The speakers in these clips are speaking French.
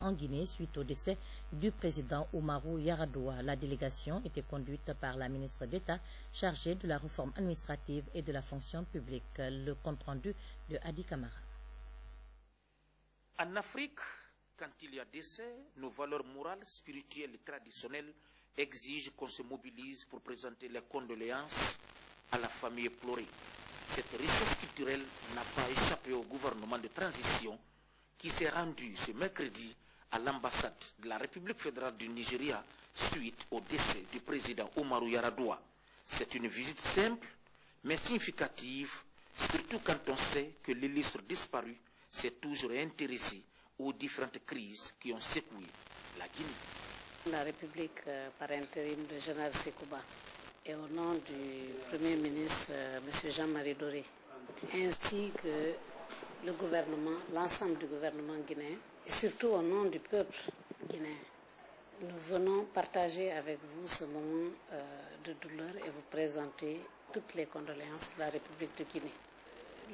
en Guinée suite au décès du président Oumarou Yaradoua. La délégation était conduite par la ministre d'État chargée de la réforme administrative et de la fonction publique. Le compte-rendu de Hadi Kamara. En Afrique, quand il y a décès, nos valeurs morales, spirituelles et traditionnelles exigent qu'on se mobilise pour présenter les condoléances à la famille éplorée. Cette richesse culturelle n'a pas échappé au gouvernement de transition qui s'est rendu ce mercredi à l'ambassade de la République fédérale du Nigeria suite au décès du président Oumarou Yaradoua. C'est une visite simple mais significative, surtout quand on sait que l'illustre disparu s'est toujours intéressé aux différentes crises qui ont secoué la Guinée. La République par intérim de Général Sekouba et au nom du Premier ministre M. Jean-Marie Doré, ainsi que le gouvernement, l'ensemble du gouvernement guinéen et surtout au nom du peuple guinéen, nous venons partager avec vous ce moment de douleur et vous présenter toutes les condoléances de la République de Guinée.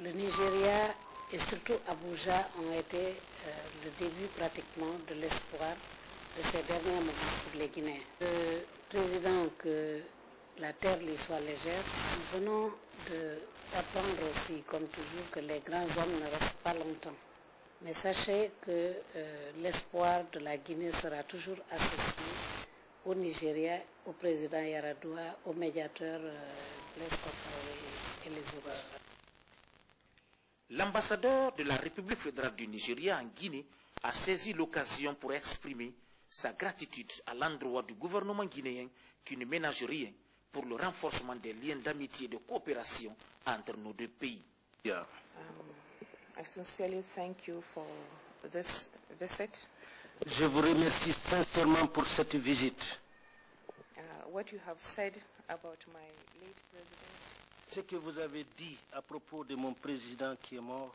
Le Nigeria et surtout Abuja ont été le début pratiquement de l'espoir de ces derniers moments pour les Guinéens. Le président, que la terre lui soit légère, nous venons d'apprendre aussi, comme toujours, que les grands hommes ne restent pas longtemps. Mais sachez que l'espoir de la Guinée sera toujours associé au Nigeria, au président Yaradoua, au médiateur Blaise Compaoré et les autres. L'ambassadeur de la République fédérale du Nigeria en Guinée a saisi l'occasion pour exprimer sa gratitude à l'endroit du gouvernement guinéen qui ne ménage rien pour le renforcement des liens d'amitié et de coopération entre nos deux pays. I sincerely thank you for this visit. Je vous remercie sincèrement pour cette visite. What you have said about my late president, Ce que vous avez dit à propos de mon président qui est mort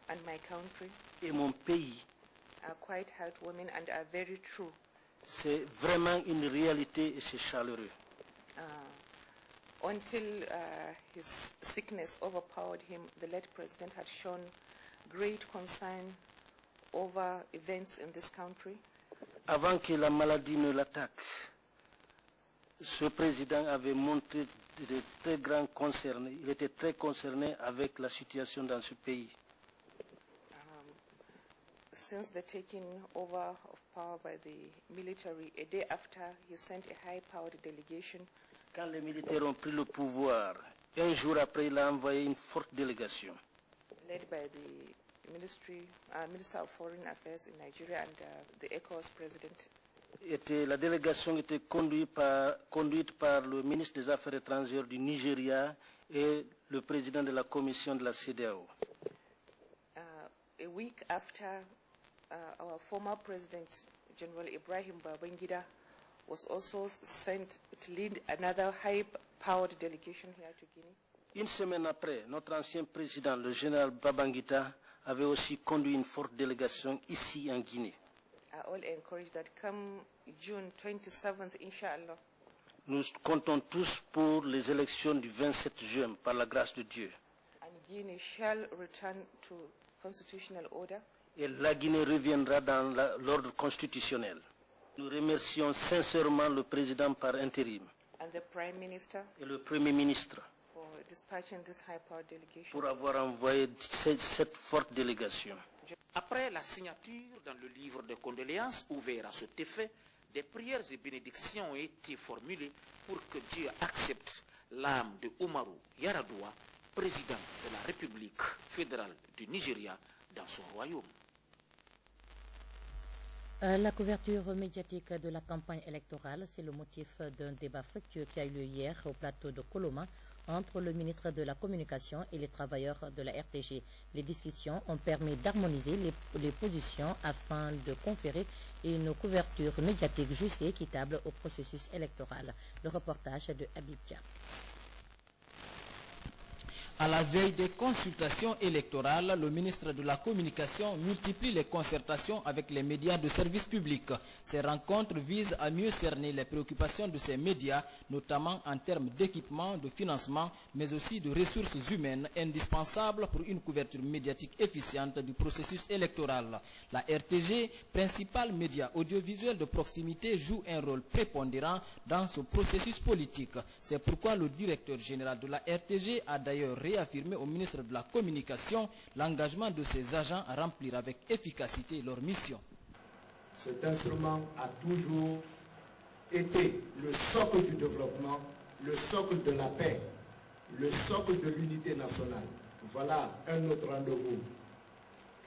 and my country et mon pays, are quite heartwarming and are very true. c'est vraiment une réalité et c'est chaleureux. Until his sickness overpowered him, the late president had shown great concern over events in this country. Avant que la maladie ne l'attaque, ce président avait montré de très grands concerns. Il était très concerné avec la situation dans ce pays. Since the taking over of power by the military, a day after, he sent a high-powered delegation. Quand les militaires ont pris le pouvoir, un jour après, il a envoyé une forte délégation. Led by the Minister of Foreign Affairs in Nigeria and the ECOWAS president. La délégation était conduite par le ministre des Affaires étrangères du Nigeria et le président de la commission de la CEDEAO. A week after, our former president, General Ibrahim Babangida, was also sent to lead another high-powered delegation here to Guinea. Une semaine après, notre ancien président, le général Babangida, avait aussi conduit une forte délégation ici en Guinée. All encouraged that come June 27th, inshallah, nous comptons tous pour les élections du 27 juin, par la grâce de Dieu. And Guinea shall return to constitutional order. Et la Guinée reviendra dans l'ordre constitutionnel. Nous remercions sincèrement le président par intérim and the Prime Minister et le Premier ministre for dispatching this high-powered delegation. pour avoir envoyé cette forte délégation. Après la signature dans le livre de condoléances ouvert à cet effet, des prières et bénédictions ont été formulées pour que Dieu accepte l'âme de Oumarou Yaradoua, président de la République fédérale du Nigeria, dans son royaume. La couverture médiatique de la campagne électorale, c'est le motif d'un débat fructueux qui a eu lieu hier au plateau de Koloma entre le ministre de la Communication et les travailleurs de la RTG. Les discussions ont permis d'harmoniser les positions afin de conférer une couverture médiatique juste et équitable au processus électoral. Le reportage de Abidjan. À la veille des consultations électorales, le ministre de la Communication multiplie les concertations avec les médias de service public. Ces rencontres visent à mieux cerner les préoccupations de ces médias, notamment en termes d'équipement, de financement, mais aussi de ressources humaines indispensables pour une couverture médiatique efficiente du processus électoral. La RTG, principal média audiovisuel de proximité, joue un rôle prépondérant dans ce processus politique. C'est pourquoi le directeur général de la RTG a d'ailleurs réaffirmé au ministre de la Communication l'engagement de ses agents à remplir avec efficacité leur mission. Cet instrument a toujours été le socle du développement, le socle de la paix, le socle de l'unité nationale. Voilà un autre rendez-vous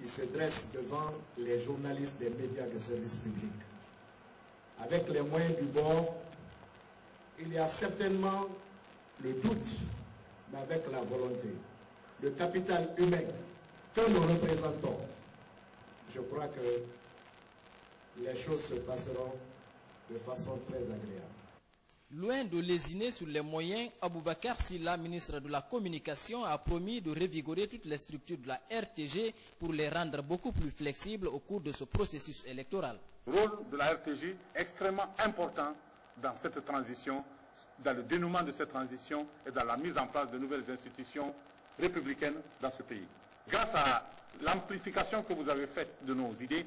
qui se dresse devant les journalistes des médias de service public. Avec les moyens du bord, il y a certainement le doute, mais avec la volonté, le capital humain que nous représentons. Je crois que les choses se passeront de façon très agréable. Loin de lésiner sur les moyens, Aboubakar Silla, ministre de la Communication, a promis de revigorer toutes les structures de la RTG pour les rendre beaucoup plus flexibles au cours de ce processus électoral. Le rôle de la RTG est extrêmement important dans cette transition, dans le dénouement de cette transition et dans la mise en place de nouvelles institutions républicaines dans ce pays. Grâce à l'amplification que vous avez faite de nos idées,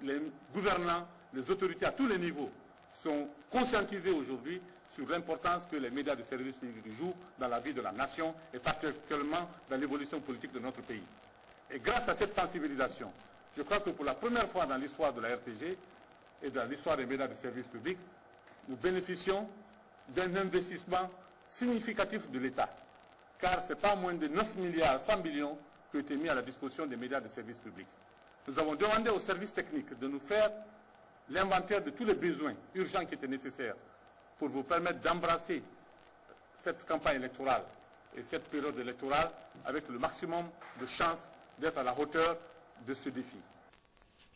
les gouvernants, les autorités à tous les niveaux sont conscientisés aujourd'hui sur l'importance que les médias de service public jouent dans la vie de la nation et particulièrement dans l'évolution politique de notre pays. Et grâce à cette sensibilisation, je crois que pour la première fois dans l'histoire de la RTG et dans l'histoire des médias de service public, nous bénéficions d'un investissement significatif de l'État, car ce n'est pas moins de 9 milliards 100 millions qui ont été mis à la disposition des médias de service public. Nous avons demandé aux services techniques de nous faire l'inventaire de tous les besoins urgents qui étaient nécessaires pour vous permettre d'embrasser cette campagne électorale et cette période électorale avec le maximum de chances d'être à la hauteur de ce défi.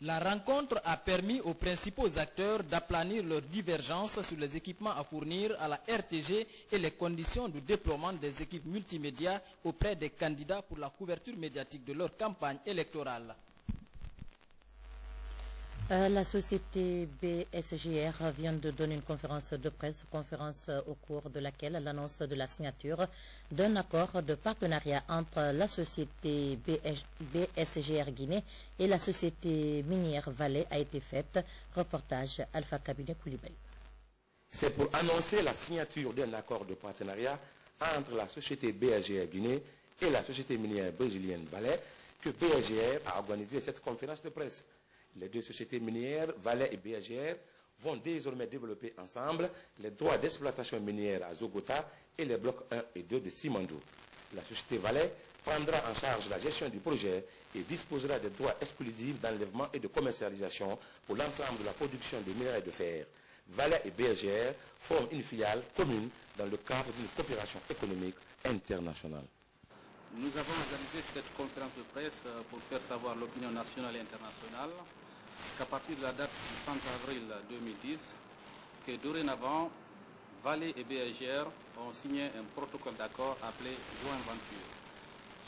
La rencontre a permis aux principaux acteurs d'aplanir leurs divergences sur les équipements à fournir à la RTG et les conditions de déploiement des équipes multimédia auprès des candidats pour la couverture médiatique de leur campagne électorale. La société BSGR vient de donner une conférence de presse, au cours de laquelle l'annonce de la signature d'un accord de partenariat entre la société BSGR Guinée et la société minière Vallée a été faite. Reportage Alpha Kabinet Koulibaly. C'est pour annoncer la signature d'un accord de partenariat entre la société BSGR Guinée et la société minière brésilienne Vallée que BSGR a organisé cette conférence de presse. Les deux sociétés minières, Vallée et BSGR, vont désormais développer ensemble les droits d'exploitation minière à Zogota et les blocs 1 et 2 de Simandou. La société Vallée prendra en charge la gestion du projet et disposera des droits exclusifs d'enlèvement et de commercialisation pour l'ensemble de la production de minerais de fer. Vallée et BSGR forment une filiale commune dans le cadre d'une coopération économique internationale. Nous avons organisé cette conférence de presse pour faire savoir l'opinion nationale et internationale qu'à partir de la date du 30 avril 2010, que dorénavant, Vallée et BSGR ont signé un protocole d'accord appelé Joint Venture.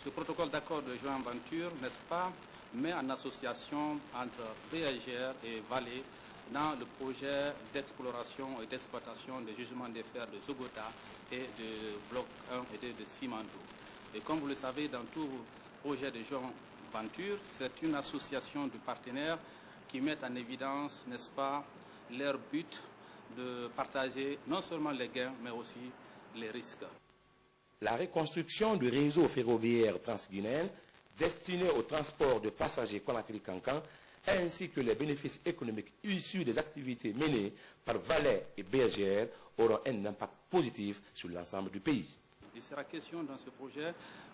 Ce protocole d'accord de Joint Venture, n'est-ce pas, met en association entre BSGR et Vallée dans le projet d'exploration et d'exploitation des gisements de fer de Zogota et de bloc 1 et 2 de Simandou. Et comme vous le savez, dans tout projet de Joint Venture, c'est une association de partenaires qui mettent en évidence, n'est-ce pas, leur but de partager non seulement les gains, mais aussi les risques. La reconstruction du réseau ferroviaire transguinéen destiné au transport de passagers Conakry-Cancan, ainsi que les bénéfices économiques issus des activités menées par Vallée et BSGR auront un impact positif sur l'ensemble du pays. Il sera question dans ce projet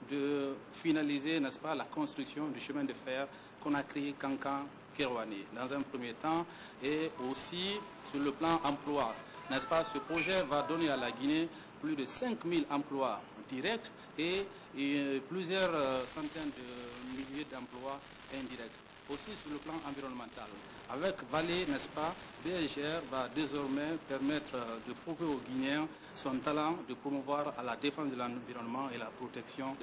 de finaliser, n'est-ce pas, la construction du chemin de fer Conakry-Cancan-Kerouani dans un premier temps, et aussi sur le plan emploi. N'est-ce pas, ce projet va donner à la Guinée plus de 5000 emplois directs et plusieurs centaines de milliers d'emplois indirects. aussi sur le plan environnemental. Avec Vallée, n'est-ce pas, BSGR va désormais permettre de prouver aux Guinéens son talent de promouvoir à la défense de l'environnement et la protection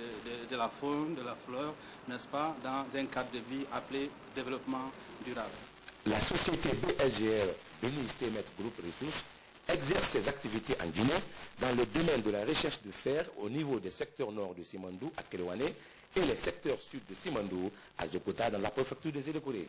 de la faune, de la flore, n'est-ce pas, dans un cadre de vie appelé développement durable. La société BSGR, Benin Stemet Group Ressources, exerce ses activités en Guinée dans le domaine de la recherche de fer au niveau des secteurs nord de Simandou à Kélouané et les secteurs sud de Simandou à Zokota dans la préfecture des Îles de Corée.